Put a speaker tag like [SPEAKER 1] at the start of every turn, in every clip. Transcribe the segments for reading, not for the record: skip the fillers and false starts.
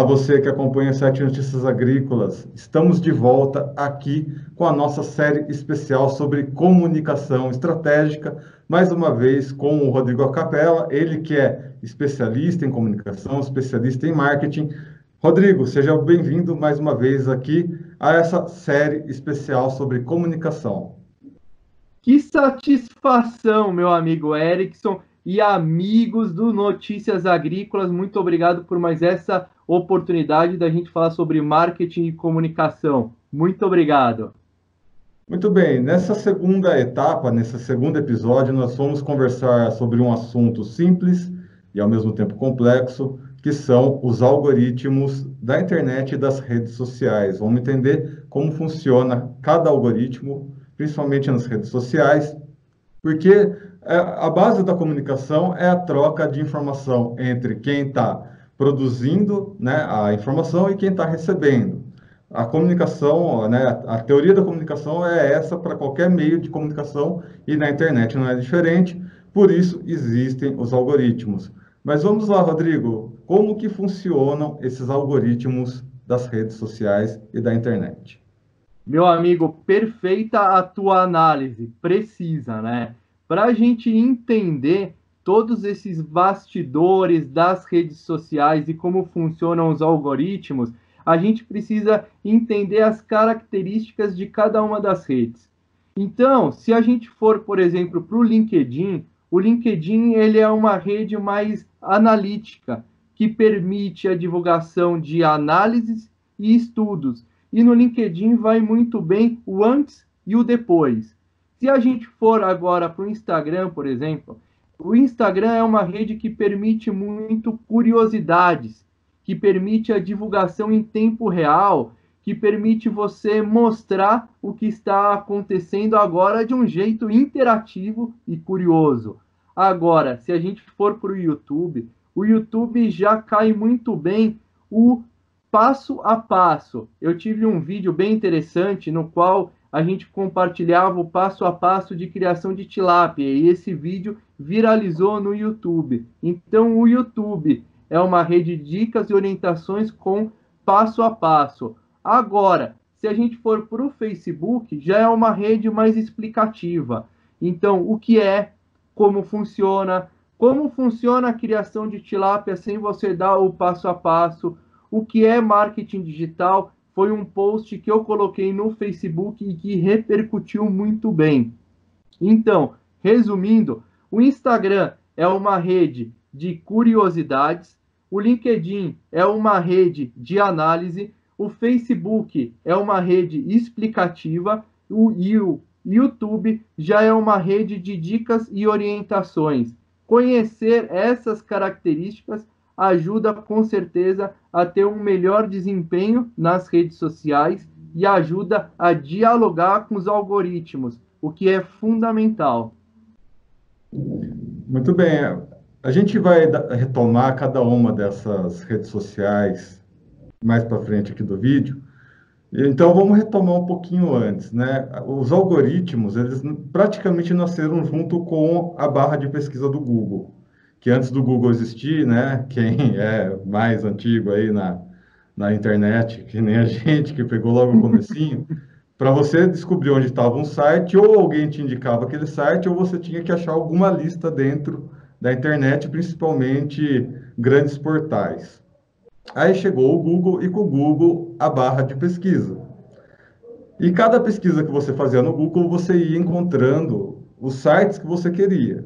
[SPEAKER 1] você que acompanha Sete Notícias Agrícolas. Estamos de volta aqui com a nossa série especial sobre comunicação estratégica, mais uma vez com o Rodrigo Acapella, ele que é especialista em comunicação, especialista em marketing. Rodrigo, seja bem-vindo mais uma vez aqui a essa série especial sobre comunicação.
[SPEAKER 2] Que satisfação, meu amigo Erickson e amigos do Notícias Agrícolas. Muito obrigado por mais essa oportunidade da gente falar sobre marketing e comunicação. Muito obrigado.
[SPEAKER 1] Muito bem, nessa segunda etapa, nesse segundo episódio, nós vamos conversar sobre um assunto simples e ao mesmo tempo complexo, que são os algoritmos da internet e das redes sociais. Vamos entender como funciona cada algoritmo, principalmente nas redes sociais, porque a base da comunicação é a troca de informação entre quem está produzindo, né, a informação e quem está recebendo. A comunicação, né, a teoria da comunicação é essa para qualquer meio de comunicação e na internet não é diferente, por isso existem os algoritmos. Mas vamos lá, Rodrigo, como que funcionam esses algoritmos das redes sociais e da internet?
[SPEAKER 2] Meu amigo, perfeita a tua análise, precisa, né? Para a gente entender todos esses bastidores das redes sociais e como funcionam os algoritmos, a gente precisa entender as características de cada uma das redes. Então, se a gente for, por exemplo, para o LinkedIn ele é uma rede mais analítica, que permite a divulgação de análises e estudos. E no LinkedIn vai muito bem o antes e o depois. Se a gente for agora para o Instagram, por exemplo, o Instagram é uma rede que permite muito curiosidades, que permite a divulgação em tempo real, que permite você mostrar o que está acontecendo agora de um jeito interativo e curioso. Agora, se a gente for para o YouTube já cai muito bem o passo a passo. Eu tive um vídeo bem interessante no qual a gente compartilhava o passo a passo de criação de tilápia e esse vídeo viralizou no YouTube. Então, o YouTube é uma rede de dicas e orientações com passo a passo. Agora, se a gente for para o Facebook, já é uma rede mais explicativa. Então, o que é, como funciona a criação de tilápia sem você dar o passo a passo, o que é marketing digital, foi um post que eu coloquei no Facebook e que repercutiu muito bem. Então, resumindo, o Instagram é uma rede de curiosidades, o LinkedIn é uma rede de análise, o Facebook é uma rede explicativa e o YouTube já é uma rede de dicas e orientações. Conhecer essas características ajuda com certeza a ter um melhor desempenho nas redes sociais e ajuda a dialogar com os algoritmos, o que é fundamental.
[SPEAKER 1] Muito bem, a gente vai retomar cada uma dessas redes sociais mais para frente aqui do vídeo. Então, vamos retomar um pouquinho antes, né? Os algoritmos, eles praticamente nasceram junto com a barra de pesquisa do Google, que antes do Google existir, né? Quem é mais antigo aí na internet, que nem a gente, que pegou logo o comecinho, para você descobrir onde estava um site, ou alguém te indicava aquele site, ou você tinha que achar alguma lista dentro da internet, principalmente grandes portais. Aí chegou o Google e com o Google a barra de pesquisa. E cada pesquisa que você fazia no Google, você ia encontrando os sites que você queria.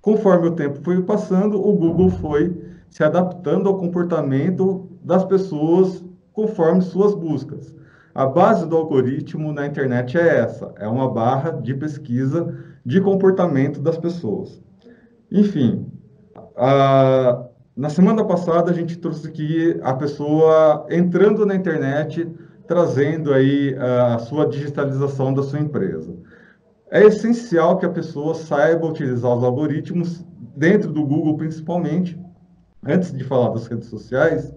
[SPEAKER 1] Conforme o tempo foi passando, o Google foi se adaptando ao comportamento das pessoas conforme suas buscas. A base do algoritmo na internet é essa, é uma barra de pesquisa de comportamento das pessoas. Enfim, na semana passada a gente trouxe aqui a pessoa entrando na internet, trazendo aí a sua digitalização da sua empresa. É essencial que a pessoa saiba utilizar os algoritmos dentro do Google, principalmente, antes de falar das redes sociais,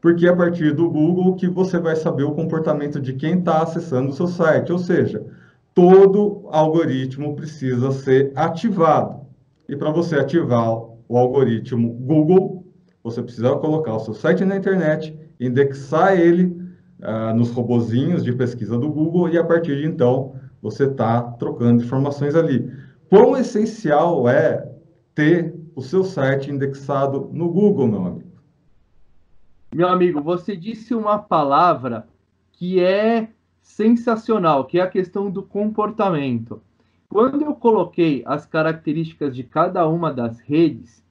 [SPEAKER 1] porque é a partir do Google que você vai saber o comportamento de quem está acessando o seu site, ou seja, todo algoritmo precisa ser ativado. E para você ativar o algoritmo Google, você precisa colocar o seu site na internet indexar ele nos robozinhos de pesquisa do Google e a partir de então você está trocando informações ali. Quão essencial é ter o seu site indexado no Google, meu amigo?
[SPEAKER 2] Meu amigo, você disse uma palavra que é sensacional, que é a questão do comportamento. Quando eu coloquei as características de cada uma das redes,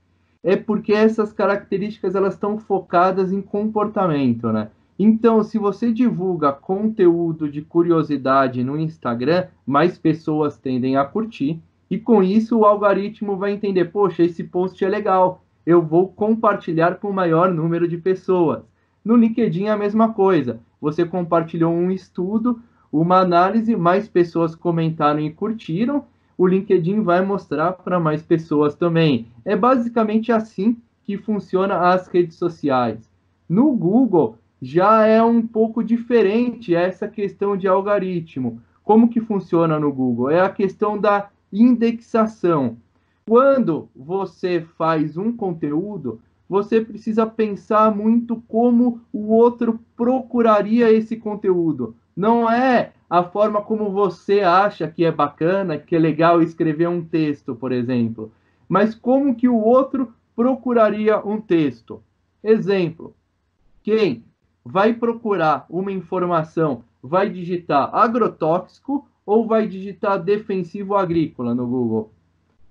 [SPEAKER 2] é porque essas características elas estão focadas em comportamento, né? Então, se você divulga conteúdo de curiosidade no Instagram, mais pessoas tendem a curtir, e com isso o algoritmo vai entender, poxa, esse post é legal, eu vou compartilhar com o maior número de pessoas. No LinkedIn é a mesma coisa. Você compartilhou um estudo, uma análise, mais pessoas comentaram e curtiram, o LinkedIn vai mostrar para mais pessoas também. É basicamente assim que funciona as redes sociais. No Google já é um pouco diferente essa questão de algoritmo. Como que funciona no Google? É a questão da indexação. Quando você faz um conteúdo, você precisa pensar muito como o outro procuraria esse conteúdo. Não é a forma como você acha que é bacana, que é legal escrever um texto, por exemplo, mas como que o outro procuraria um texto. Exemplo, quem vai procurar uma informação vai digitar agrotóxico ou vai digitar defensivo agrícola no Google?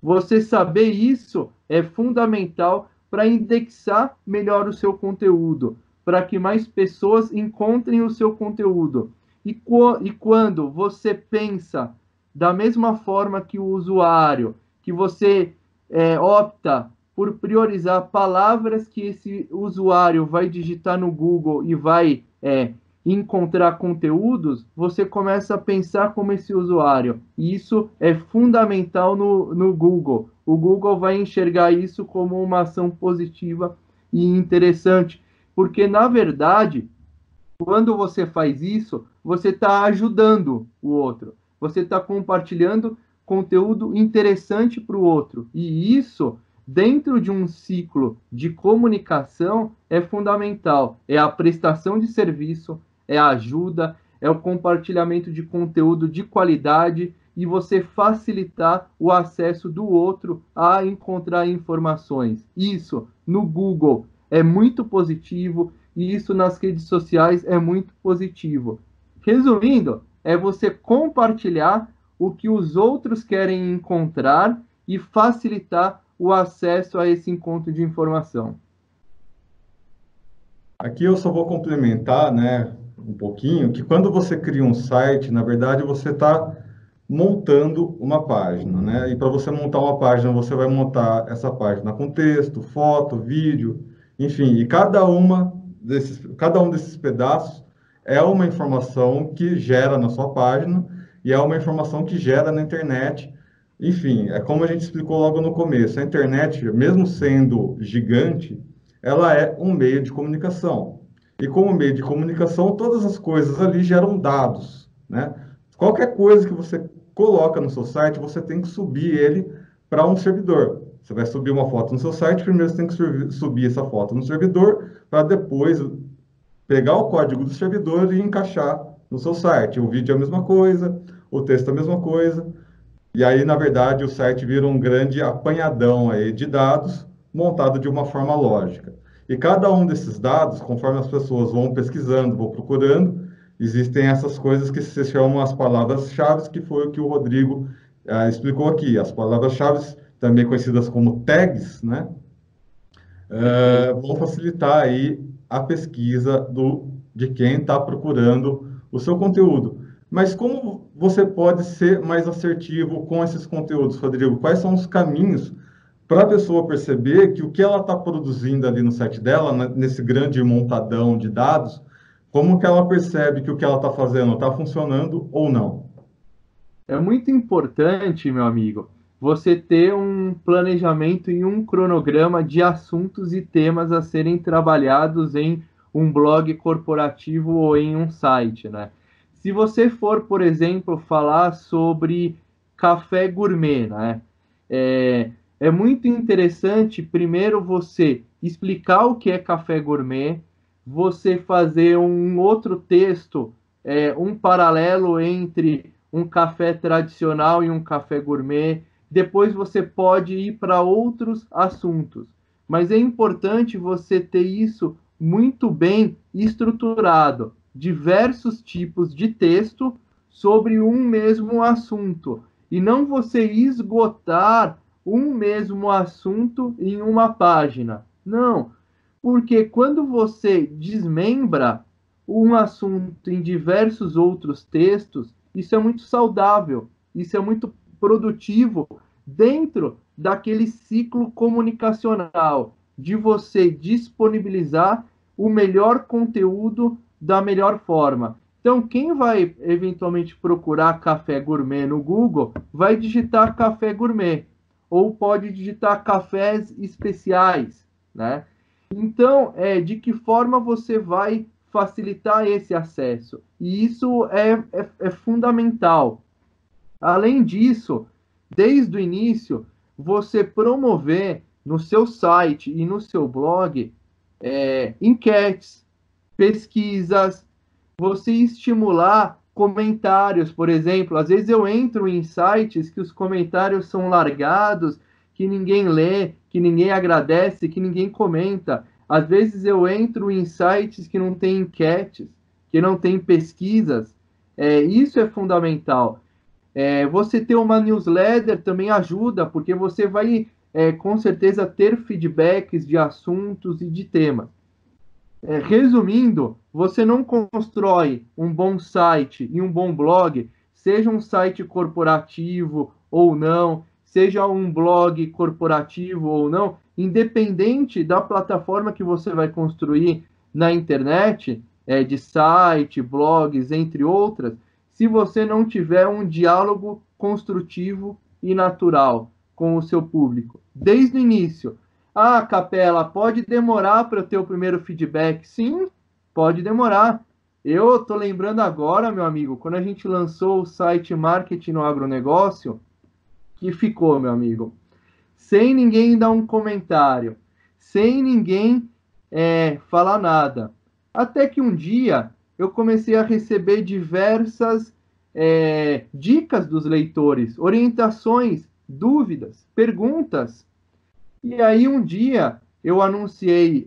[SPEAKER 2] Você saber isso é fundamental para indexar melhor o seu conteúdo, para que mais pessoas encontrem o seu conteúdo. E quando você pensa da mesma forma que o usuário, que você opta por priorizar palavras que esse usuário vai digitar no Google e vai encontrar conteúdos, você começa a pensar como esse usuário. E isso é fundamental no Google. O Google vai enxergar isso como uma ação positiva e interessante, porque, na verdade, quando você faz isso, você está ajudando o outro. Você está compartilhando conteúdo interessante para o outro. E isso, dentro de um ciclo de comunicação, é fundamental. É a prestação de serviço, é a ajuda, é o compartilhamento de conteúdo de qualidade e você facilitar o acesso do outro a encontrar informações. Isso, no Google, é muito positivo e isso nas redes sociais é muito positivo. Resumindo, é você compartilhar o que os outros querem encontrar e facilitar o acesso a esse encontro de informação.
[SPEAKER 1] Aqui eu só vou complementar, né, um pouquinho, que quando você cria um site, na verdade você está montando uma página, né? E para você montar uma página, você vai montar essa página com texto, foto, vídeo, enfim, e cada um desses pedaços é uma informação que gera na sua página e é uma informação que gera na internet. Enfim, é como a gente explicou logo no começo, a internet, mesmo sendo gigante, ela é um meio de comunicação. E como meio de comunicação, todas as coisas ali geram dados, né? Qualquer coisa que você coloca no seu site, você tem que subir ele para um servidor. Você vai subir uma foto no seu site, primeiro você tem que subir essa foto no servidor, para depois pegar o código do servidor e encaixar no seu site. O vídeo é a mesma coisa, o texto é a mesma coisa. E aí, na verdade, o site vira um grande apanhadão aí de dados montado de uma forma lógica. E cada um desses dados, conforme as pessoas vão pesquisando, vão procurando, existem essas coisas que se chamam as palavras-chave, que foi o que o Rodrigo explicou aqui. As palavras-chave, também conhecidas como tags, né, vão facilitar aí a pesquisa de quem está procurando o seu conteúdo. Mas como você pode ser mais assertivo com esses conteúdos, Rodrigo? Quais são os caminhos para a pessoa perceber que o que ela está produzindo ali no site dela, nesse grande montadão de dados, como que ela percebe que o que ela está fazendo está funcionando ou não?
[SPEAKER 2] É muito importante, meu amigo, você ter um planejamento e um cronograma de assuntos e temas a serem trabalhados em um blog corporativo ou em um site, né? Se você for, por exemplo, falar sobre café gourmet, né? É muito interessante, primeiro, você explicar o que é café gourmet, você fazer um outro texto, um paralelo entre um café tradicional e um café gourmet. Depois você pode ir para outros assuntos. Mas é importante você ter isso muito bem estruturado. Diversos tipos de texto sobre um mesmo assunto. E não você esgotar um mesmo assunto em uma página. Não, porque quando você desmembra um assunto em diversos outros textos, isso é muito saudável, isso é muito produtivo dentro daquele ciclo comunicacional de você disponibilizar o melhor conteúdo da melhor forma. Então, quem vai eventualmente procurar café gourmet no Google, vai digitar café gourmet, ou pode digitar cafés especiais, né? Então, de que forma você vai facilitar esse acesso? E isso é fundamental. Além disso, desde o início, você promover no seu site e no seu blog enquetes, pesquisas, você estimular comentários, por exemplo. Às vezes eu entro em sites que os comentários são largados, que ninguém lê, que ninguém agradece, que ninguém comenta. Às vezes eu entro em sites que não tem enquetes, que não tem pesquisas. Isso é fundamental. Você ter uma newsletter também ajuda, porque você vai, com certeza, ter feedbacks de assuntos e de temas. Resumindo, você não constrói um bom site e um bom blog, seja um site corporativo ou não, seja um blog corporativo ou não, independente da plataforma que você vai construir na internet, de site, blogs, entre outras, se você não tiver um diálogo construtivo e natural com o seu público, desde o início. Ah, Capela, pode demorar para eu ter o primeiro feedback? Sim, pode demorar. Eu estou lembrando agora, meu amigo, quando a gente lançou o site Marketing no Agronegócio, que ficou, meu amigo, sem ninguém dar um comentário, sem ninguém falar nada. Até que um dia eu comecei a receber diversas dicas dos leitores, orientações, dúvidas, perguntas. E aí um dia eu anunciei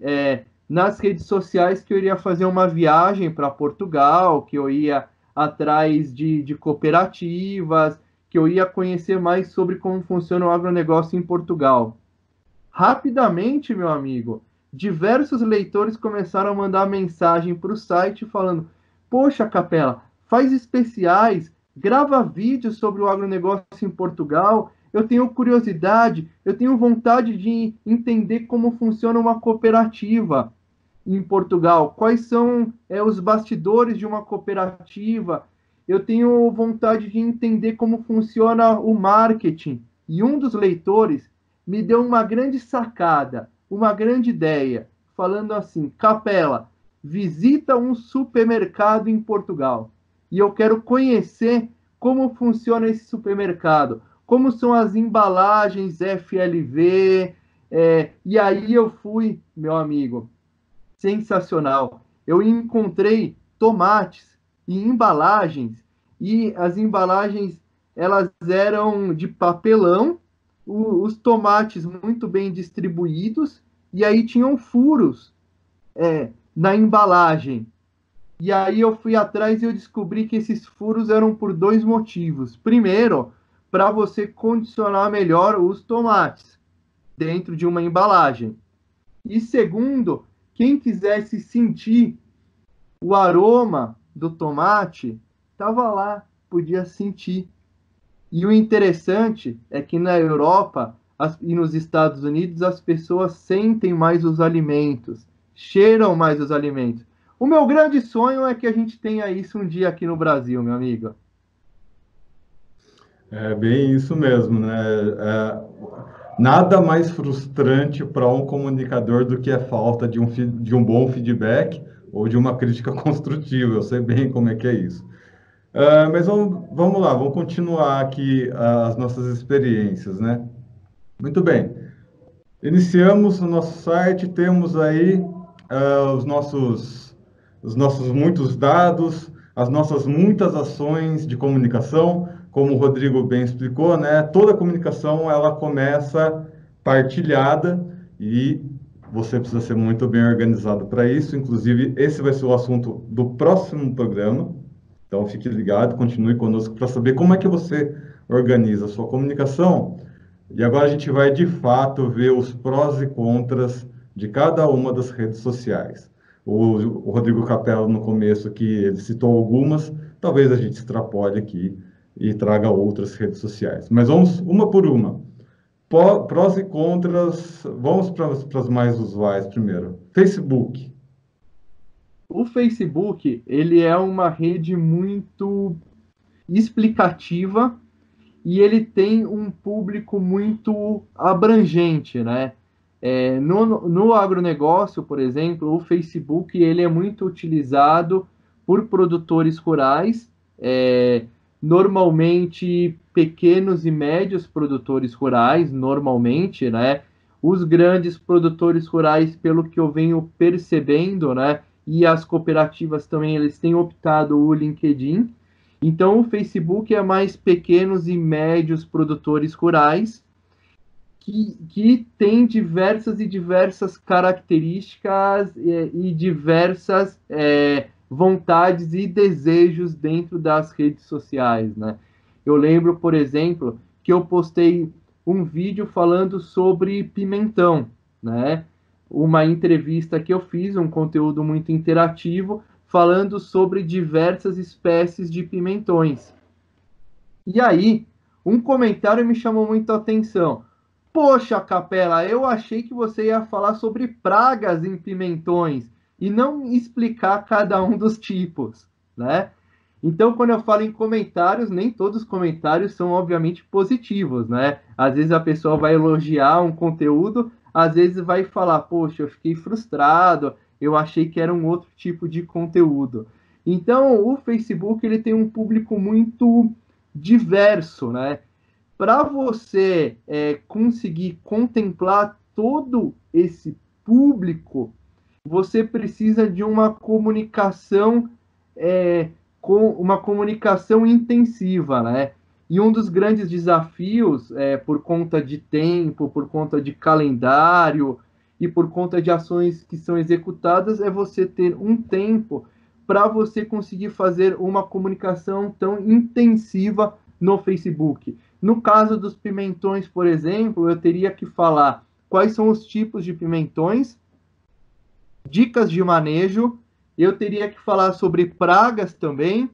[SPEAKER 2] nas redes sociais que eu iria fazer uma viagem para Portugal, que eu ia atrás de cooperativas, que eu ia conhecer mais sobre como funciona o agronegócio em Portugal. Rapidamente, meu amigo, diversos leitores começaram a mandar mensagem para o site falando: Poxa, Capela, faz especiais, grava vídeos sobre o agronegócio em Portugal. Eu tenho curiosidade, eu tenho vontade de entender como funciona uma cooperativa em Portugal, quais são os bastidores de uma cooperativa. Eu tenho vontade de entender como funciona o marketing. E um dos leitores me deu uma grande sacada, uma grande ideia, falando assim: Capela, visita um supermercado em Portugal e eu quero conhecer como funciona esse supermercado, como são as embalagens FLV. E aí eu fui, meu amigo, sensacional. Eu encontrei tomates e embalagens, e as embalagens elas eram de papelão, os tomates muito bem distribuídos, e aí tinham furos na embalagem. E aí eu fui atrás e eu descobri que esses furos eram por dois motivos. Primeiro, para você condicionar melhor os tomates dentro de uma embalagem. E segundo, quem quisesse sentir o aroma do tomate, estava lá, podia sentir. E o interessante é que na Europa e nos Estados Unidos as pessoas sentem mais os alimentos, cheiram mais os alimentos. O meu grande sonho é que a gente tenha isso um dia aqui no Brasil, meu amigo.
[SPEAKER 1] É bem isso mesmo, né? Nada mais frustrante para um comunicador do que a falta de um bom feedback ou de uma crítica construtiva. Eu sei bem como é que é isso. Mas vamos lá, vamos continuar aqui as nossas experiências, né? Muito bem. Iniciamos o nosso site, temos aí os nossos muitos dados, as nossas muitas ações de comunicação, como o Rodrigo bem explicou, né? Toda comunicação ela começa partilhada e você precisa ser muito bem organizado para isso. Inclusive, esse vai ser o assunto do próximo programa. Então, fique ligado, continue conosco para saber como é que você organiza a sua comunicação. E agora a gente vai, de fato, ver os prós e contras de cada uma das redes sociais. O Rodrigo Capello, no começo aqui, ele citou algumas, talvez a gente extrapole aqui e traga outras redes sociais. Mas vamos uma por uma. Prós e contras, vamos para as mais usuais primeiro. Facebook.
[SPEAKER 2] O Facebook, ele é uma rede muito explicativa e ele tem um público muito abrangente, né? No agronegócio, por exemplo, o Facebook ele é muito utilizado por produtores rurais, normalmente pequenos e médios produtores rurais, normalmente, né? Os grandes produtores rurais, pelo que eu venho percebendo, né? E as cooperativas também, eles têm optado o LinkedIn. Então, o Facebook é mais pequenos e médios produtores rurais que tem diversas características e diversas vontades e desejos dentro das redes sociais, né? Eu lembro, por exemplo, que eu postei um vídeo falando sobre pimentão, né? Uma entrevista que eu fiz, um conteúdo muito interativo, falando sobre diversas espécies de pimentões. E aí, um comentário me chamou muito a atenção. Poxa, Capela, eu achei que você ia falar sobre pragas em pimentões e não explicar cada um dos tipos, né? Então, quando eu falo em comentários, nem todos os comentários são, obviamente, positivos, né? Às vezes a pessoa vai elogiar um conteúdo, às vezes vai falar, poxa, eu fiquei frustrado, eu achei que era um outro tipo de conteúdo. Então, o Facebook, ele tem um público muito diverso, né? Para você conseguir contemplar todo esse público, você precisa de uma comunicação com uma comunicação intensiva, né? E um dos grandes desafios, por conta de tempo, por conta de calendário e por conta de ações que são executadas, é você ter um tempo para você conseguir fazer uma comunicação tão intensiva no Facebook. No caso dos pimentões, por exemplo, eu teria que falar quais são os tipos de pimentões, dicas de manejo, eu teria que falar sobre pragas também,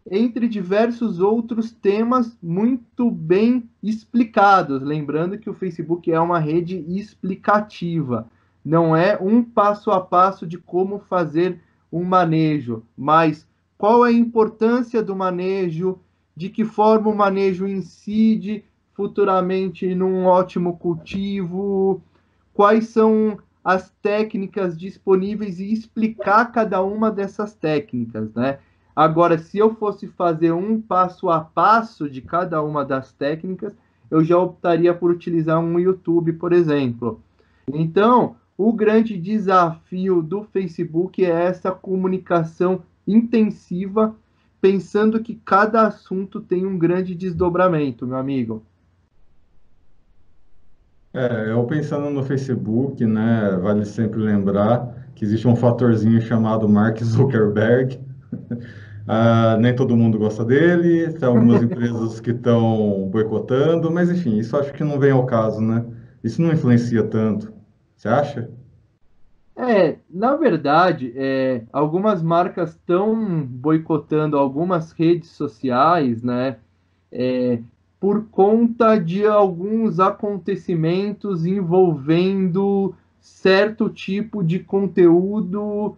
[SPEAKER 2] entre diversos outros temas muito bem explicados. Lembrando que o Facebook é uma rede explicativa, não é um passo a passo de como fazer um manejo, mas qual é a importância do manejo, de que forma o manejo incide futuramente num ótimo cultivo, quais são as técnicas disponíveis e explicar cada uma dessas técnicas, né? Agora, se eu fosse fazer um passo a passo de cada uma das técnicas, eu já optaria por utilizar um YouTube, por exemplo. Então, o grande desafio do Facebook é essa comunicação intensiva, pensando que cada assunto tem um grande desdobramento, meu amigo.
[SPEAKER 1] Eu pensando no Facebook, né, vale sempre lembrar que existe um fatorzinho chamado Mark Zuckerberg. Nem todo mundo gosta dele, tem algumas empresas que estão boicotando, mas enfim, isso acho que não vem ao caso, né? Isso não influencia tanto. Você acha?
[SPEAKER 2] Na verdade, algumas marcas estão boicotando algumas redes sociais, né? Por conta de alguns acontecimentos envolvendo certo tipo de conteúdo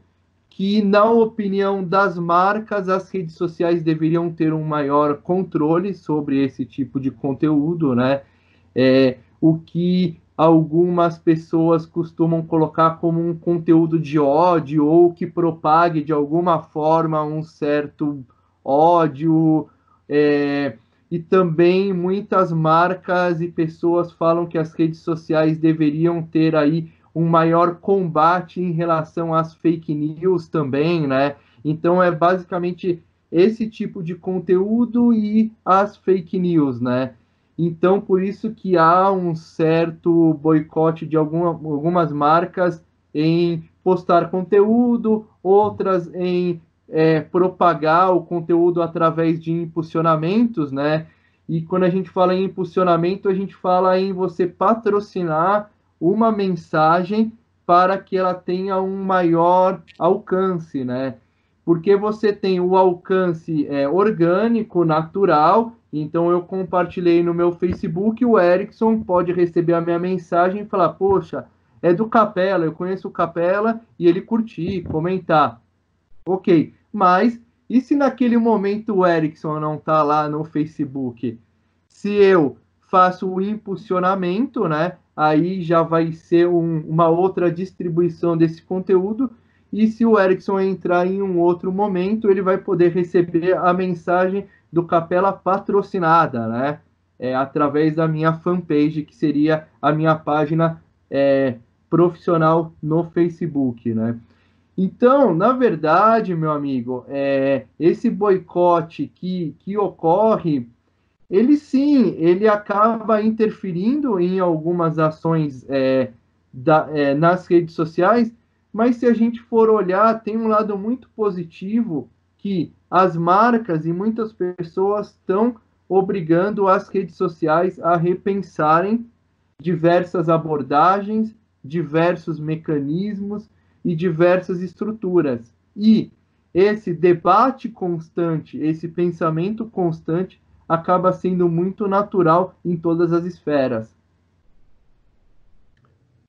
[SPEAKER 2] que, na opinião das marcas, as redes sociais deveriam ter um maior controle sobre esse tipo de conteúdo, né? O que algumas pessoas costumam colocar como um conteúdo de ódio ou que propague de alguma forma um certo ódio. E também muitas marcas e pessoas falam que as redes sociais deveriam ter aí um maior combate em relação às fake news também, né? Então é basicamente esse tipo de conteúdo e as fake news, né? Então por isso que há um certo boicote de algumas marcas em postar conteúdo, outras em propagar o conteúdo através de impulsionamentos, né? E quando a gente fala em impulsionamento, a gente fala em você patrocinar uma mensagem para que ela tenha um maior alcance, né? Porque você tem o alcance orgânico, natural, então eu compartilhei no meu Facebook, o Erickson pode receber a minha mensagem e falar, poxa, é do Capela, eu conheço o Capela, e ele curtir, comentar. Ok, mas e se naquele momento o Erickson não está lá no Facebook? Se eu faço o impulsionamento, né? Aí já vai ser uma outra distribuição desse conteúdo. E se o Erickson entrar em um outro momento, ele vai poder receber a mensagem do Capela patrocinada, né? Através da minha fanpage, que seria a minha página profissional no Facebook, né? Então, na verdade, meu amigo, esse boicote que ocorre, ele sim, ele acaba interferindo em algumas ações nas redes sociais, mas se a gente for olhar, tem um lado muito positivo que as marcas e muitas pessoas estão obrigando as redes sociais a repensarem diversas abordagens, diversos mecanismos e diversas estruturas. E esse debate constante, esse pensamento constante, acaba sendo muito natural em todas as esferas.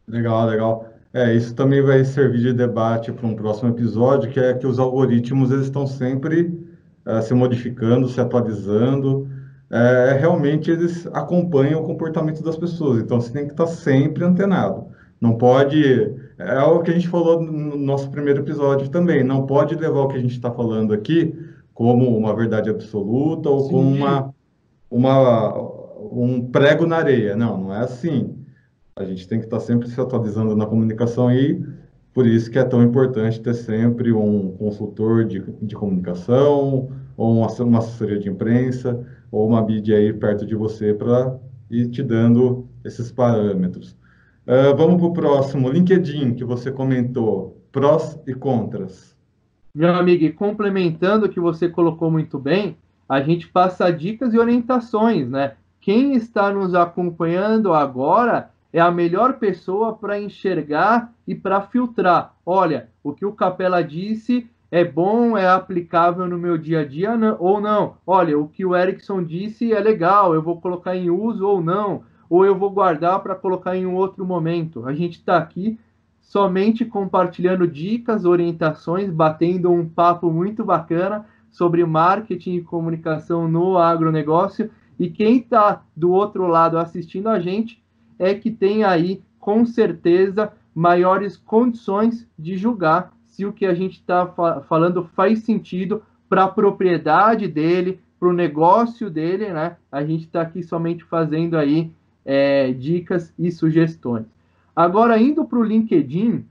[SPEAKER 1] Legal, legal. Isso também vai servir de debate para um próximo episódio, que é que os algoritmos eles estão sempre se modificando, se atualizando. Realmente eles acompanham o comportamento das pessoas, então você tem que estar sempre antenado. Não pode. É o que a gente falou no nosso primeiro episódio também. Não pode levar o que a gente está falando aqui como uma verdade absoluta ou como
[SPEAKER 2] Sim,
[SPEAKER 1] um prego na areia. Não, não é assim. A gente tem que estar sempre se atualizando na comunicação e por isso que é tão importante ter sempre um consultor de comunicação, ou uma assessoria de imprensa, ou uma mídia aí perto de você para ir te dando esses parâmetros. Vamos para o próximo, LinkedIn, que você comentou, prós e contras.
[SPEAKER 2] meu amigo, e complementando o que você colocou muito bem, a gente passa dicas e orientações, né? Quem está nos acompanhando agora é a melhor pessoa para enxergar e para filtrar. Olha, o que o Capela disse é bom, é aplicável no meu dia a dia ou não. Olha, o que o Erickson disse é legal, eu vou colocar em uso ou não, ou eu vou guardar para colocar em um outro momento. A gente está aqui somente compartilhando dicas, orientações, batendo um papo muito bacana sobre marketing e comunicação no agronegócio. E quem está do outro lado assistindo a gente é que tem aí, com certeza, maiores condições de julgar se o que a gente está falando faz sentido para a propriedade dele, para o negócio dele, né? A gente está aqui somente fazendo aí dicas e sugestões. Agora, indo para o LinkedIn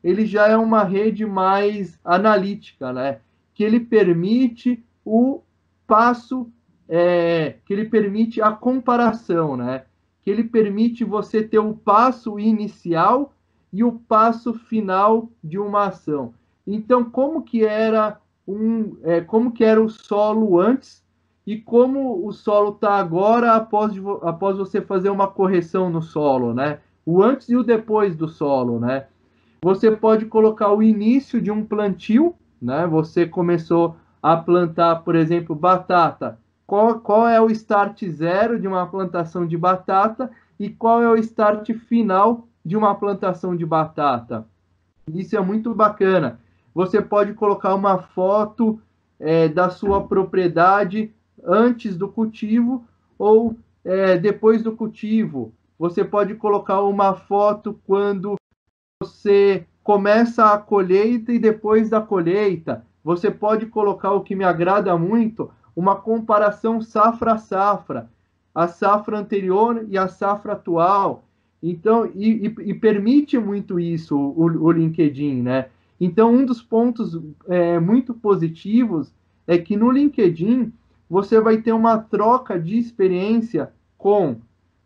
[SPEAKER 2] ele já é uma rede mais analítica, né? Que ele permite o passo, que ele permite a comparação, né? Que ele permite você ter o passo inicial e o passo final de uma ação. Então, como que era o solo antes e como o solo está agora após você fazer uma correção no solo, né? O antes e o depois do solo, né? Você pode colocar o início de um plantio, né? Você começou a plantar, por exemplo, batata. Qual é o start zero de uma plantação de batata e qual é o start final de uma plantação de batata? Isso é muito bacana. Você pode colocar uma foto da sua propriedade antes do cultivo ou depois do cultivo. Você pode colocar uma foto quando você começa a colheita e depois da colheita. Você pode colocar o que me agrada muito, uma comparação safra a safra, a safra anterior e a safra atual. Então, e permite muito isso o LinkedIn, né? Então, um dos pontos muito positivos é que no LinkedIn você vai ter uma troca de experiência com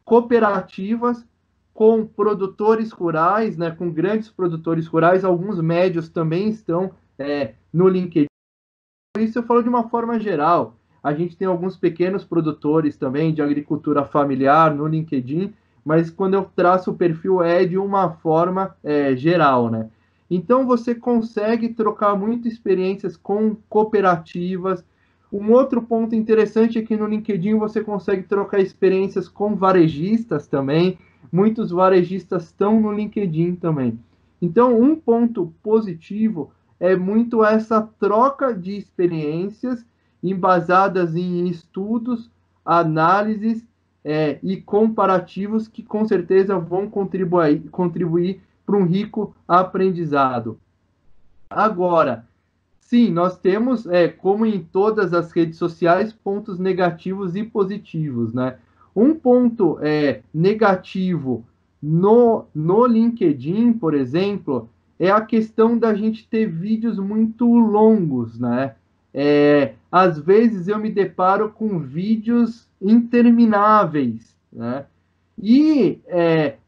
[SPEAKER 2] cooperativas, com produtores rurais, né? Com grandes produtores rurais, alguns médios também estão no LinkedIn. Isso eu falo de uma forma geral. A gente tem alguns pequenos produtores também de agricultura familiar no LinkedIn, mas quando eu traço o perfil é de uma forma geral, né? Então você consegue trocar muitas experiências com cooperativas. Um outro ponto interessante é que no LinkedIn você consegue trocar experiências com varejistas também. Muitos varejistas estão no LinkedIn também. Então, um ponto positivo é muito essa troca de experiências embasadas em estudos, análises e comparativos que com certeza vão contribuir para um rico aprendizado. Agora, sim, nós temos, como em todas as redes sociais, pontos negativos e positivos, né? Um ponto negativo no LinkedIn, por exemplo, é a questão da gente ter vídeos muito longos, né? Às vezes eu me deparo com vídeos intermináveis, né? E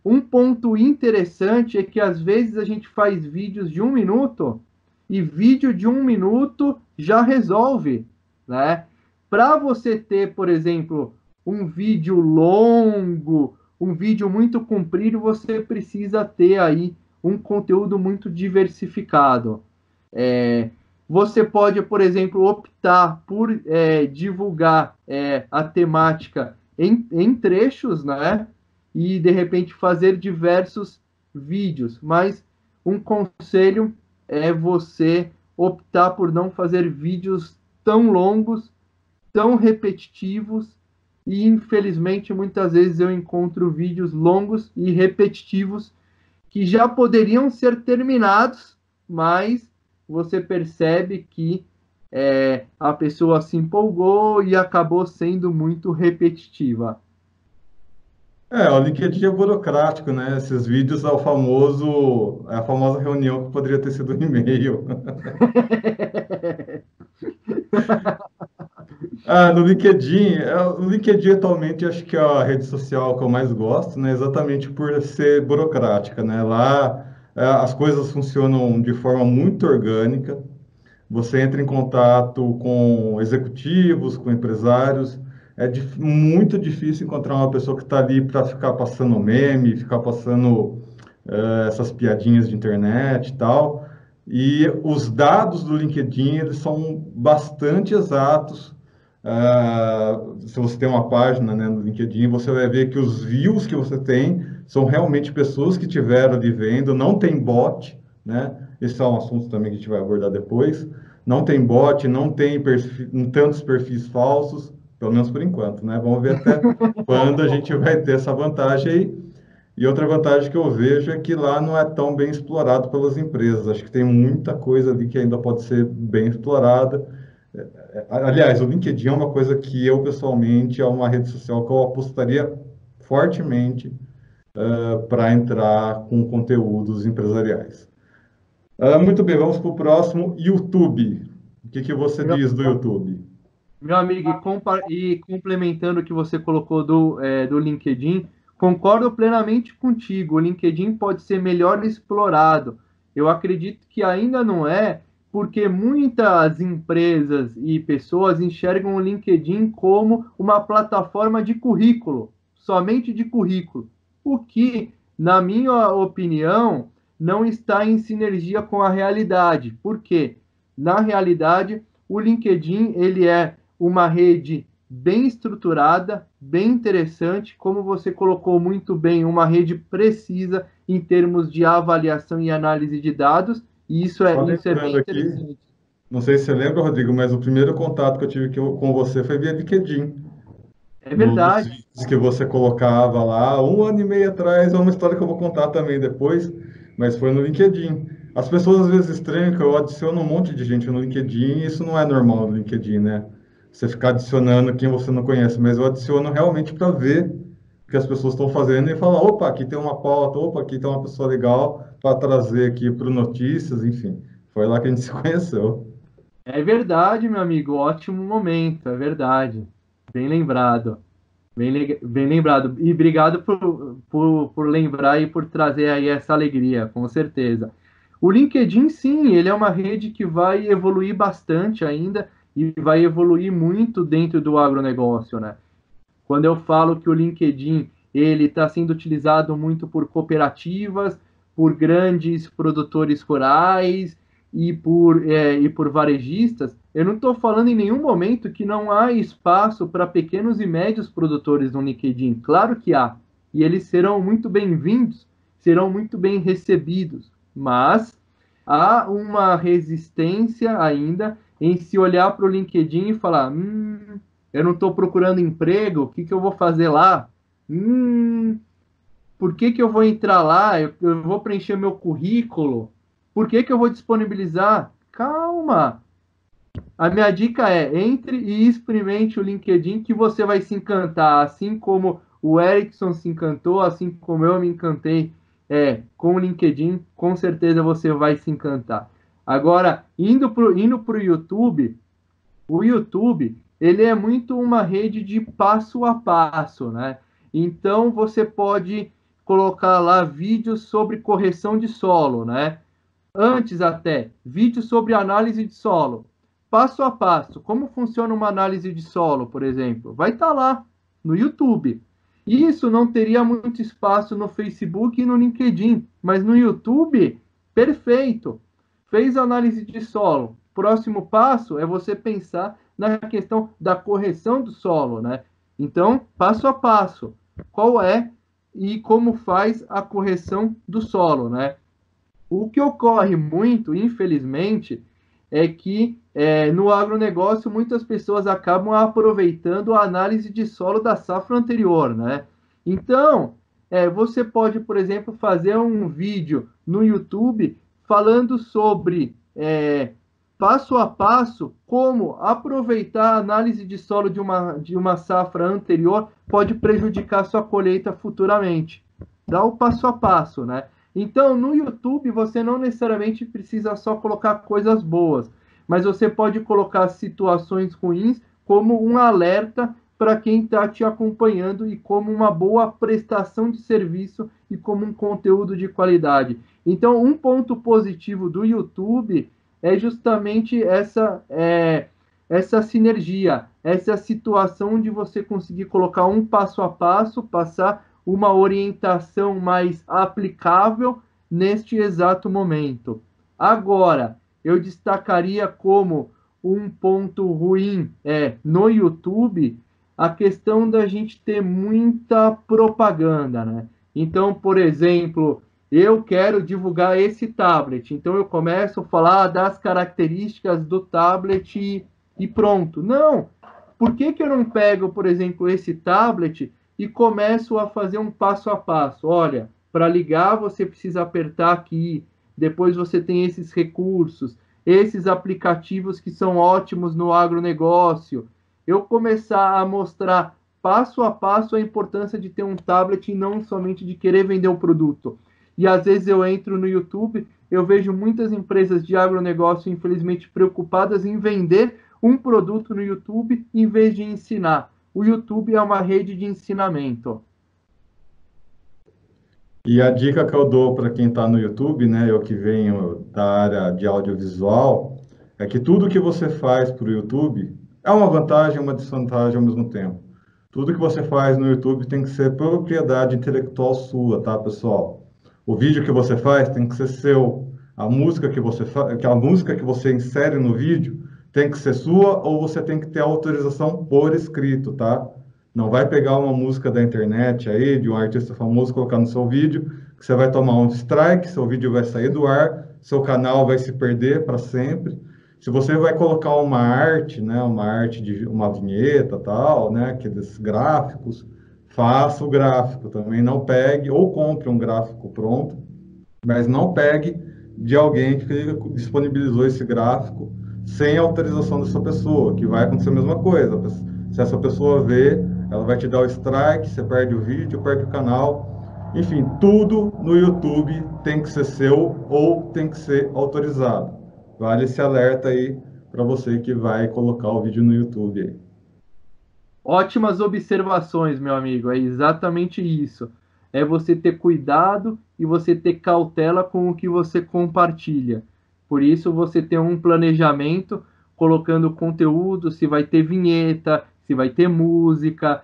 [SPEAKER 2] um ponto interessante é que às vezes a gente faz vídeos de 1 minuto e vídeo de 1 minuto já resolve, né? Para você ter, por exemplo, um vídeo longo, um vídeo muito comprido, você precisa ter aí um conteúdo muito diversificado. Você pode, por exemplo, optar por divulgar a temática em trechos, né? E de repente fazer diversos vídeos. Mas um conselho é você optar por não fazer vídeos tão longos, tão repetitivos. E infelizmente muitas vezes eu encontro vídeos longos e repetitivos que já poderiam ser terminados, mas você percebe que a pessoa se empolgou e acabou sendo muito repetitiva.
[SPEAKER 1] O LinkedIn é burocrático, né? Esses vídeos é a famosa reunião que poderia ter sido um e-mail. No LinkedIn, o LinkedIn atualmente acho que é a rede social que eu mais gosto, né? Exatamente por ser burocrática, né? Lá as coisas funcionam de forma muito orgânica. Você entra em contato com executivos, com empresários. Muito difícil encontrar uma pessoa que está ali para ficar passando meme, ficar passando essas piadinhas de internet e tal. E os dados do LinkedIn, eles são bastante exatos. Se você tem uma página, né, no LinkedIn, você vai ver que os views que você tem são realmente pessoas que tiveram ali vendo, não tem bot, né? Esse é um assunto também que a gente vai abordar depois. Não tem bot, não tem tantos perfis falsos, pelo menos por enquanto, né? Vamos ver até quando a gente vai ter essa vantagem aí. E outra vantagem que eu vejo é que lá não é tão bem explorado pelas empresas. Acho que tem muita coisa ali que ainda pode ser bem explorada. Aliás, o LinkedIn é uma coisa que eu, pessoalmente, é uma rede social que eu apostaria fortemente para entrar com conteúdos empresariais. Muito bem, vamos para o próximo, YouTube. O que você
[SPEAKER 2] Meu,
[SPEAKER 1] diz do YouTube?
[SPEAKER 2] meu amigo, e complementando o que você colocou do LinkedIn, concordo plenamente contigo. O LinkedIn pode ser melhor explorado. Eu acredito que ainda não é, porque muitas empresas e pessoas enxergam o LinkedIn como uma plataforma de currículo, somente de currículo, o que, na minha opinião, não está em sinergia com a realidade. Por quê? Na realidade, o LinkedIn ele é uma rede bem estruturada, bem interessante, como você colocou muito bem, uma rede precisa em termos de avaliação e análise de dados, e
[SPEAKER 1] Só
[SPEAKER 2] isso é bem
[SPEAKER 1] lembrando aqui,
[SPEAKER 2] interessante.
[SPEAKER 1] não sei se você lembra, Rodrigo, mas o primeiro contato que eu tive com você foi via LinkedIn.
[SPEAKER 2] É
[SPEAKER 1] Nos
[SPEAKER 2] verdade.
[SPEAKER 1] vídeos que você colocava lá, 1 ano e meio atrás, é uma história que eu vou contar também depois, mas foi no LinkedIn. As pessoas às vezes estranham que eu adiciono um monte de gente no LinkedIn, e isso não é normal no LinkedIn, né? Você ficar adicionando quem você não conhece, mas eu adiciono realmente para ver que as pessoas estão fazendo e falar, opa, aqui tem uma pauta, opa, aqui tem uma pessoa legal para trazer aqui para o Notícias, enfim. Foi lá que a gente se conheceu.
[SPEAKER 2] É verdade, meu amigo, ótimo momento, é verdade. Bem lembrado, bem lembrado. E obrigado por lembrar e por trazer aí essa alegria, com certeza. O LinkedIn, sim, ele é uma rede que vai evoluir bastante ainda e vai evoluir muito dentro do agronegócio, né? Quando eu falo que o LinkedIn ele está sendo utilizado muito por cooperativas, por grandes produtores rurais e por varejistas, eu não estou falando em nenhum momento que não há espaço para pequenos e médios produtores no LinkedIn. Claro que há. E eles serão muito bem-vindos, serão muito bem recebidos. Mas há uma resistência ainda em se olhar para o LinkedIn e falar: eu não estou procurando emprego, o que, que eu vou fazer lá? Por que, que eu vou entrar lá? Eu vou preencher meu currículo? Por que, que eu vou disponibilizar? Calma! A minha dica é: entre e experimente o LinkedIn que você vai se encantar, assim como o Erickson se encantou, assim como eu me encantei com o LinkedIn, com certeza você vai se encantar. Agora, indo pro YouTube, o YouTube, ele é muito uma rede de passo a passo, né? Então você pode colocar lá vídeos sobre correção de solo, né? Antes até, vídeos sobre análise de solo. Passo a passo, como funciona uma análise de solo, por exemplo? Vai estar lá no YouTube. Isso não teria muito espaço no Facebook e no LinkedIn, mas no YouTube, perfeito. Fez análise de solo. Próximo passo é você pensar na questão da correção do solo, né? Então, passo a passo, qual é e como faz a correção do solo, né? O que ocorre muito, infelizmente, é que no agronegócio muitas pessoas acabam aproveitando a análise de solo da safra anterior, né? Então, você pode, por exemplo, fazer um vídeo no YouTube falando sobre passo a passo como aproveitar a análise de solo de uma safra anterior pode prejudicar sua colheita futuramente. Dá o passo a passo, né? Então, no YouTube, você não necessariamente precisa só colocar coisas boas, mas você pode colocar situações ruins como um alerta para quem está te acompanhando e como uma boa prestação de serviço e como um conteúdo de qualidade. Então, um ponto positivo do YouTube é justamente essa sinergia, essa situação de você conseguir colocar um passo a passo, passar uma orientação mais aplicável neste exato momento. Agora, eu destacaria como um ponto ruim no YouTube a questão da gente ter muita propaganda, né? Então, por exemplo, eu quero divulgar esse tablet, então eu começo a falar das características do tablet e pronto. Não! Por que que eu não pego, por exemplo, esse tablet e começo a fazer um passo a passo? Olha, para ligar você precisa apertar aqui, depois você tem esses recursos, esses aplicativos que são ótimos no agronegócio. Eu começar a mostrar passo a passo a importância de ter um tablet e não somente de querer vender um produto. E às vezes eu entro no YouTube, eu vejo muitas empresas de agronegócio, infelizmente, preocupadas em vender um produto no YouTube em vez de ensinar. O YouTube é uma rede de ensinamento.
[SPEAKER 1] E a dica que eu dou para quem está no YouTube, né, eu que venho da área de audiovisual, é que tudo que você faz para o YouTube é uma vantagem e uma desvantagem ao mesmo tempo. Tudo que você faz no YouTube tem que ser propriedade intelectual sua, tá, pessoal? O vídeo que você faz tem que ser seu. A música que você a música que você insere no vídeo tem que ser sua ou você tem que ter autorização por escrito, tá? Não vai pegar uma música da internet aí, de um artista famoso, colocar no seu vídeo, que você vai tomar um strike, seu vídeo vai sair do ar, seu canal vai se perder para sempre. Se você vai colocar uma arte, né, uma arte de uma vinheta, tal, né, aqueles gráficos, faça o gráfico também, não pegue ou compre um gráfico pronto, mas não pegue de alguém que disponibilizou esse gráfico sem autorização dessa pessoa, que vai acontecer a mesma coisa. Se essa pessoa vê ela vai te dar o strike, você perde o vídeo, perde o canal. Enfim, tudo no YouTube tem que ser seu ou tem que ser autorizado. Vale esse alerta aí para você que vai colocar o vídeo no YouTube aí.
[SPEAKER 2] Ótimas observações, meu amigo. É exatamente isso. É você ter cuidado e você ter cautela com o que você compartilha. Por isso, você ter um planejamento, colocando conteúdo, se vai ter vinheta, se vai ter música,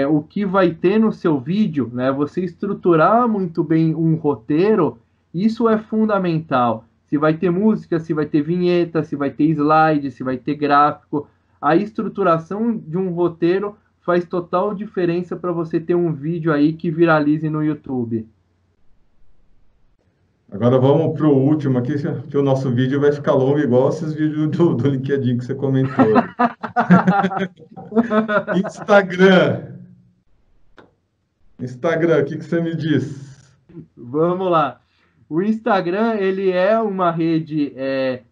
[SPEAKER 2] o que vai ter no seu vídeo, né? Você estruturar muito bem um roteiro, isso é fundamental. Se vai ter música, se vai ter vinheta, se vai ter slide, se vai ter gráfico, a estruturação de um roteiro faz total diferença para você ter um vídeo aí que viralize no YouTube.
[SPEAKER 1] Agora vamos para o último aqui, que o nosso vídeo vai ficar longo, igual esses vídeos do LinkedIn que você comentou aí. Instagram. Instagram, o que você me diz?
[SPEAKER 2] Vamos lá. O Instagram, ele é uma rede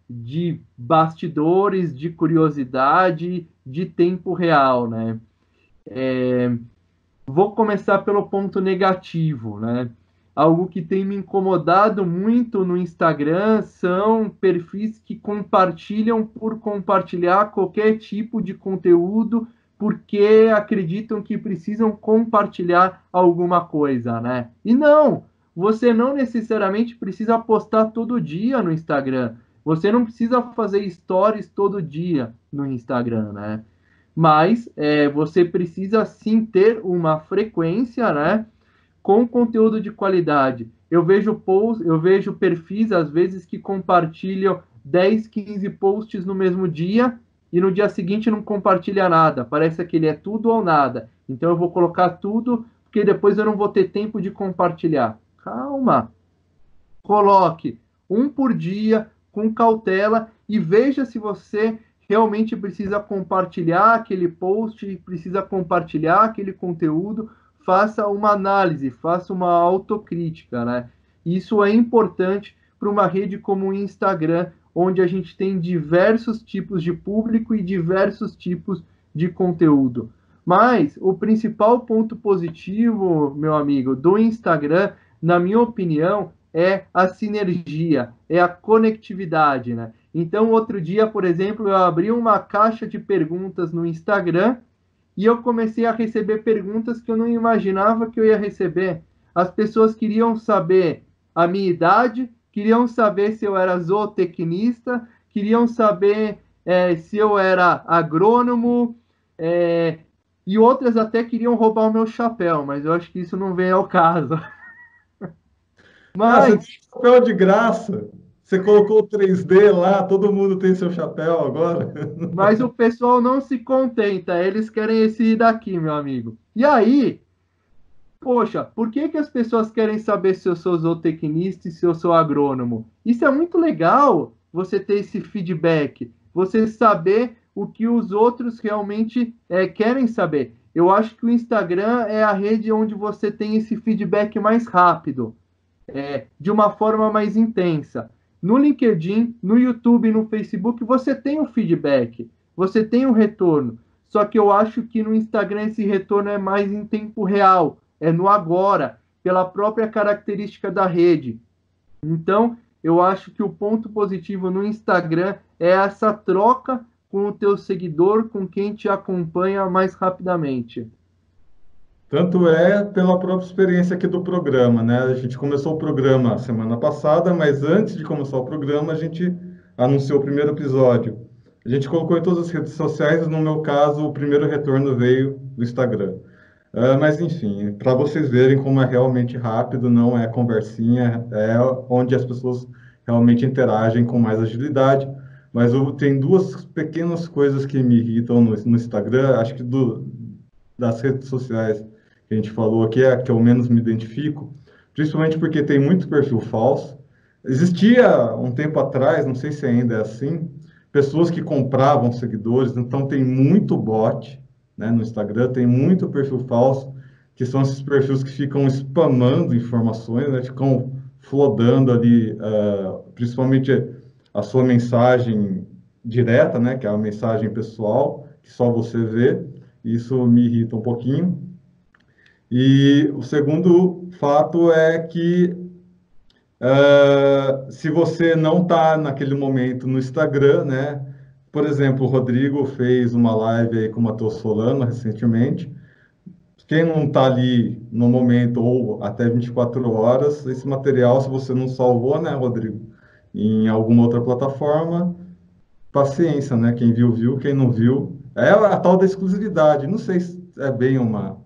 [SPEAKER 2] de bastidores, de curiosidade, de tempo real, né? Vou começar pelo ponto negativo, né? Algo que tem me incomodado muito no Instagram são perfis que compartilham por compartilhar qualquer tipo de conteúdo porque acreditam que precisam compartilhar alguma coisa, né? E não, você não necessariamente precisa postar todo dia no Instagram. Você não precisa fazer stories todo dia no Instagram, né? Mas você precisa sim ter uma frequência, né, com conteúdo de qualidade. Eu vejo perfis às vezes que compartilham 10, 15 posts no mesmo dia e no dia seguinte não compartilha nada. Parece que ele é tudo ou nada. Então eu vou colocar tudo porque depois eu não vou ter tempo de compartilhar. Calma. Coloque um por dia com cautela e veja se você realmente precisa compartilhar aquele post, precisa compartilhar aquele conteúdo, faça uma análise, faça uma autocrítica, né? Isso é importante para uma rede como o Instagram, onde a gente tem diversos tipos de público e diversos tipos de conteúdo. Mas o principal ponto positivo, meu amigo, do Instagram, na minha opinião, é a sinergia, é a conectividade, né? Então, outro dia, por exemplo, eu abri uma caixa de perguntas no Instagram e eu comecei a receber perguntas que eu não imaginava que eu ia receber. As pessoas queriam saber a minha idade, queriam saber se eu era zootecnista, queriam saber se eu era agrônomo, e outras até queriam roubar o meu chapéu, mas eu acho que isso não vem ao caso.
[SPEAKER 1] Ah, você tem
[SPEAKER 2] Mas
[SPEAKER 1] chapéu de graça. Você colocou o 3D lá, todo mundo tem seu chapéu agora.
[SPEAKER 2] Mas o pessoal não se contenta, eles querem esse daqui, meu amigo. E aí, poxa, por que que as pessoas querem saber se eu sou zootecnista e se eu sou agrônomo? Isso é muito legal, você ter esse feedback, você saber o que os outros realmente querem saber. Eu acho que o Instagram é a rede onde você tem esse feedback mais rápido, de uma forma mais intensa. No LinkedIn, no YouTube, no Facebook, você tem o feedback, você tem o retorno. Só que eu acho que no Instagram esse retorno é mais em tempo real, é no agora, pela própria característica da rede. Então, eu acho que o ponto positivo no Instagram é essa troca com o teu seguidor, com quem te acompanha mais rapidamente.
[SPEAKER 1] Tanto é pela própria experiência aqui do programa, né? A gente começou o programa semana passada, mas antes de começar o programa, a gente anunciou o primeiro episódio. A gente colocou em todas as redes sociais, no meu caso, o primeiro retorno veio do Instagram. Mas, enfim, para vocês verem como é realmente rápido, não é conversinha, é onde as pessoas realmente interagem com mais agilidade. Mas tem duas pequenas coisas que me irritam no Instagram, acho que das redes sociais que a gente falou aqui é a que eu menos me identifico, principalmente porque tem muito perfil falso. Existia um tempo atrás, não sei se ainda é assim, pessoas que compravam seguidores, então tem muito bot, né, no Instagram, tem muito perfil falso, que são esses perfis que ficam spamando informações, né, ficam flodando ali, principalmente a sua mensagem direta, né, que é a mensagem pessoal, que só você vê, isso me irrita um pouquinho. E o segundo fato é que se você não está naquele momento no Instagram, né? Por exemplo, o Rodrigo fez uma live aí com o Matheus Solano recentemente. Quem não está ali no momento ou até 24 horas, esse material, se você não salvou, né, Rodrigo, em alguma outra plataforma, paciência, né? Quem viu, viu, quem não viu. É a tal da exclusividade. Não sei se é bem um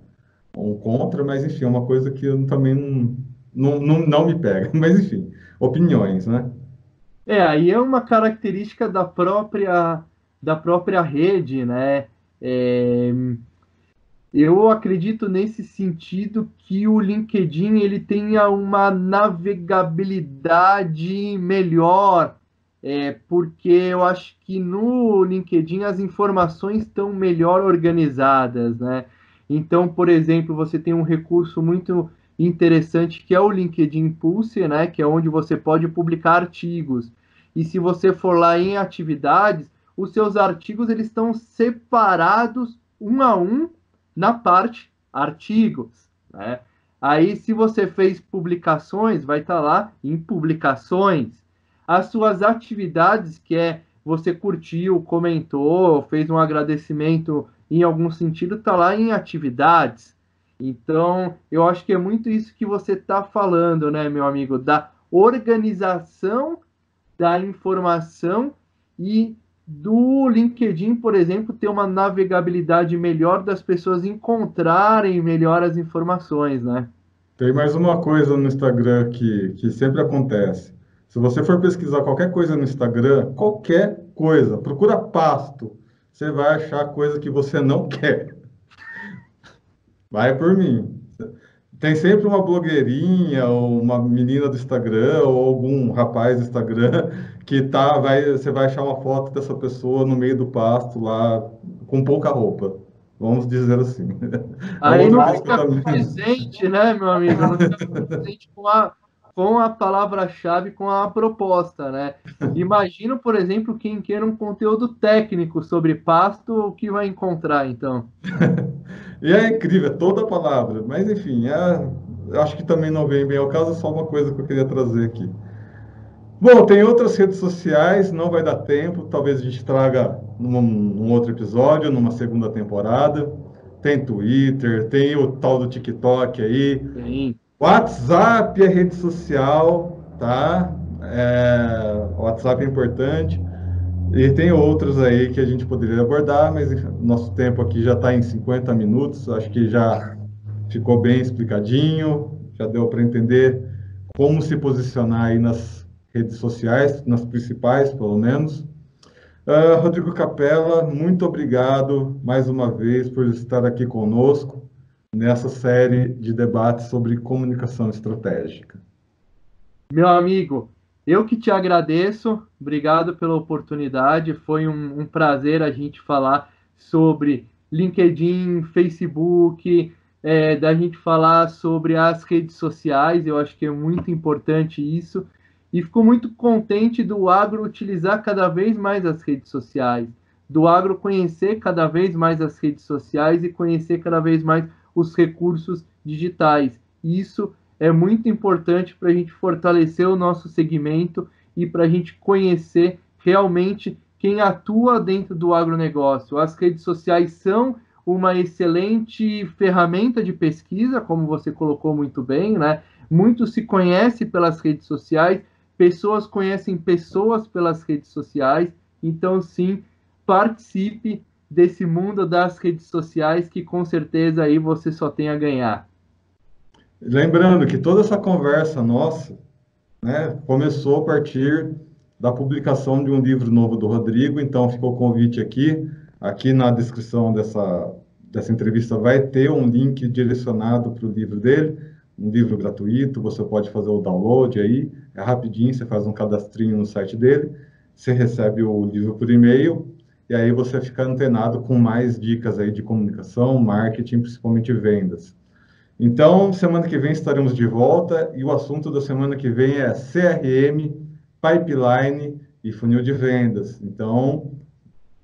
[SPEAKER 1] contra, mas enfim, é uma coisa que eu também não me pega. Mas enfim, opiniões, né?
[SPEAKER 2] Aí é uma característica da própria rede, né? É, eu acredito nesse sentido que o LinkedIn ele tenha uma navegabilidade melhor, porque eu acho que no LinkedIn as informações estão melhor organizadas, né? Então, por exemplo, você tem um recurso muito interessante que é o LinkedIn Pulse, né? Que é onde você pode publicar artigos. E se você for lá em atividades, os seus artigos eles estão separados um a um na parte artigos, né? Aí, se você fez publicações, vai estar lá em publicações. As suas atividades, que é você curtiu, comentou, fez um agradecimento em algum sentido, está lá em atividades. Então, eu acho que é muito isso que você está falando, né, meu amigo, da organização da informação e do LinkedIn, por exemplo, ter uma navegabilidade melhor das pessoas encontrarem melhor as informações, né?
[SPEAKER 1] Tem mais uma coisa no Instagram que sempre acontece. Se você for pesquisar qualquer coisa no Instagram, qualquer coisa, procura pasto, você vai achar coisa que você não quer. Vai por mim. Tem sempre uma blogueirinha, ou uma menina do Instagram, ou algum rapaz do Instagram você vai achar uma foto dessa pessoa no meio do pasto lá, com pouca roupa. Vamos dizer assim. É
[SPEAKER 2] Aí
[SPEAKER 1] outra
[SPEAKER 2] não
[SPEAKER 1] coisa que eu
[SPEAKER 2] fica
[SPEAKER 1] também.
[SPEAKER 2] presente, né, meu amigo? Não fica presente com a palavra-chave, com a proposta, né? Imagino, por exemplo, quem queira um conteúdo técnico sobre pasto, o que vai encontrar, então.
[SPEAKER 1] E é incrível, é toda a palavra. Mas, enfim, eu acho que também não vem bem ao caso, é só uma coisa que eu queria trazer aqui. Bom, tem outras redes sociais, não vai dar tempo, talvez a gente traga num outro episódio, numa segunda temporada. Tem Twitter, tem o tal do TikTok aí.
[SPEAKER 2] Sim.
[SPEAKER 1] WhatsApp é rede social, tá? O WhatsApp é importante. E tem outros aí que a gente poderia abordar, mas nosso tempo aqui já está em 50 minutos, acho que já ficou bem explicadinho, já deu para entender como se posicionar aí nas redes sociais, nas principais, pelo menos. Rodrigo Capella, muito obrigado mais uma vez por estar aqui conosco nessa série de debates sobre comunicação estratégica.
[SPEAKER 2] Meu amigo, eu que te agradeço, obrigado pela oportunidade. Foi um prazer a gente falar sobre LinkedIn, Facebook, da gente falar sobre as redes sociais. Eu acho que é muito importante isso. E fico muito contente do agro utilizar cada vez mais as redes sociais, do agro conhecer cada vez mais as redes sociais e conhecer cada vez mais os recursos digitais. Isso é muito importante para a gente fortalecer o nosso segmento e para a gente conhecer realmente quem atua dentro do agronegócio. As redes sociais são uma excelente ferramenta de pesquisa, como você colocou muito bem, né? Muito se conhece pelas redes sociais, pessoas conhecem pessoas pelas redes sociais, então sim, participe desse mundo das redes sociais que com certeza aí você só tem a ganhar.
[SPEAKER 1] Lembrando que toda essa conversa nossa, né, começou a partir da publicação de um livro novo do Rodrigo, então ficou o convite aqui na descrição dessa entrevista vai ter um link direcionado para o livro dele, um livro gratuito, você pode fazer o download aí, é rapidinho, você faz um cadastrinho no site dele, você recebe o livro por e-mail, e aí você fica antenado com mais dicas aí de comunicação, marketing, principalmente vendas. Então, semana que vem estaremos de volta e o assunto da semana que vem é CRM, pipeline e funil de vendas. Então,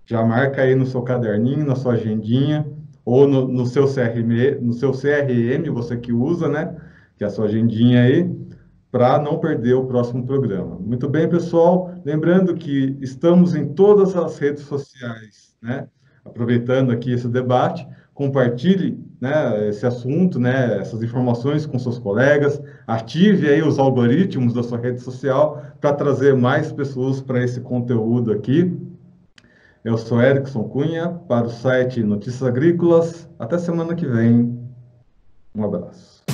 [SPEAKER 1] já marca aí no seu caderninho, na sua agendinha, ou no seu CRM, no seu CRM, você que usa, né? Que é a sua agendinha aí, para não perder o próximo programa. Muito bem, pessoal. Lembrando que estamos em todas as redes sociais, né? Aproveitando aqui esse debate, compartilhe, né, esse assunto, né, essas informações com seus colegas, ative aí os algoritmos da sua rede social para trazer mais pessoas para esse conteúdo aqui. Eu sou Erickson Cunha, para o site Notícias Agrícolas. Até semana que vem. Um abraço.